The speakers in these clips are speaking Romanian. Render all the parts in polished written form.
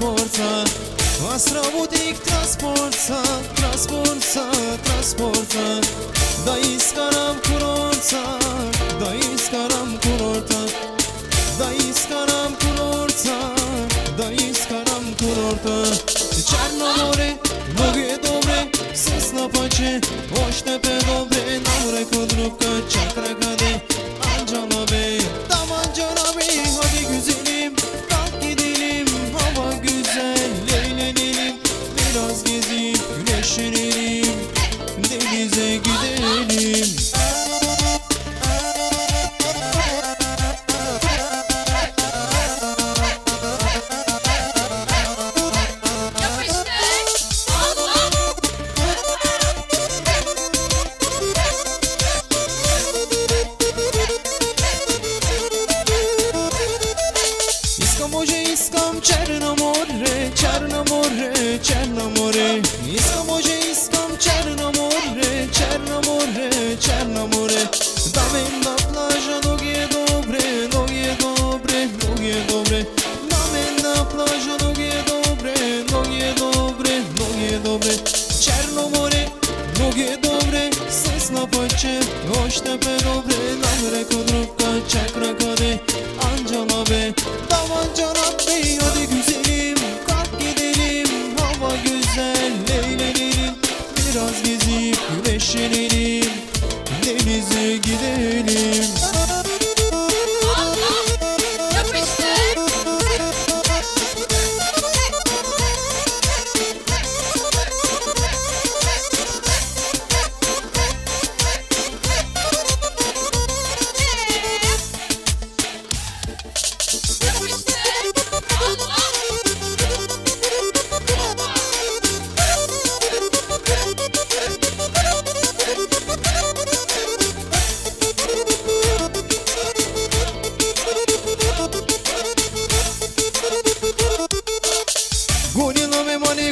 trasporta Asrabutik trasporta Da iskaram kurorta Da iskaram kurorta Da iskaram kurorta Da iskaram kurorta Černomore, mnoge dobre Sesna pače, oštepe dobre Namre kod rupka, çakra kade Ancana bey, tam ancana bey Hadi güzelim, kalk gidelim Hava güzel, eğlenelim Biraz gezip güneşlenelim Denize gidelim Iskam Černomore, Černomore, Černomore Iskam ože, iskam Černomore, Černomore, Černomore Da men na plaža, noge dobre, noge dobre, noge dobre Da men na plaža, noge dobre, noge dobre, noge dobre Černomore, noge dobre, sesna pače, oštepe dobre Namre kod rupka, čakra kade, ancana be Dam ancana be, hadi güzelim, kalk gidelim Hava güzel, eğlenelim Biraz gezip güneşlenelim Denize gidelim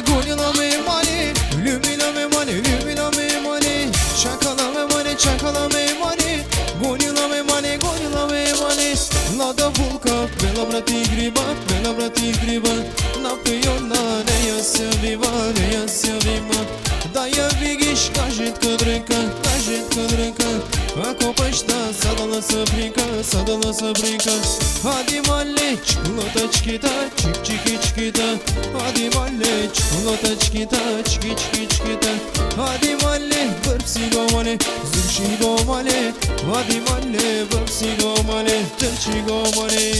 Gonila me mani, lumina me mani, lumina me mani Çakala me mani, çakala me mani Gonila me mani, gonila me mani Lada bulka, bela brati griba, bela brati griba Napijona, ne ja se viva, ne ja se viva Da ja vigiš, kažet kad reka Ako pašta, sadala se brinka Hadi malle, çikolataçkita, çik çiki çikita Hadi malle, çikolataçkita, çiki çiki çikita Hadi malle, vırpsi gomale, zırşi gomale Hadi malle, vırpsi gomale, zırşi gomale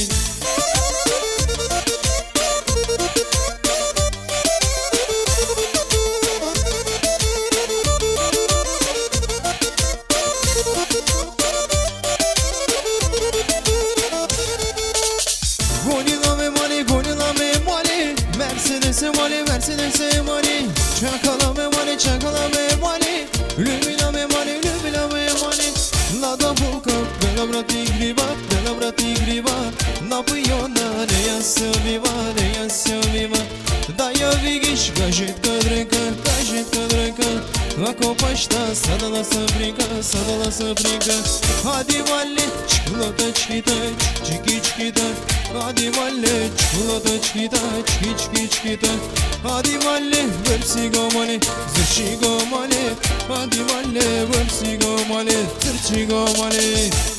Mercedes mani Çakala me mani, çakala me mani Lumina me mani, lumina me mani Lada bulka, bela brati griba Napijona, ne ja se viva, ne ja se viva Da ja vigiš, kažet kad reka Ako pašta, sadala se brinka Hadi malle, çikolataçkita, çiki çikita Hadi malle, çikolataçkita, çiki çikita Hadi malle, vırpsi gomale, zırşi gomale Hadi malle, vırpsi gomale, zırşi gomale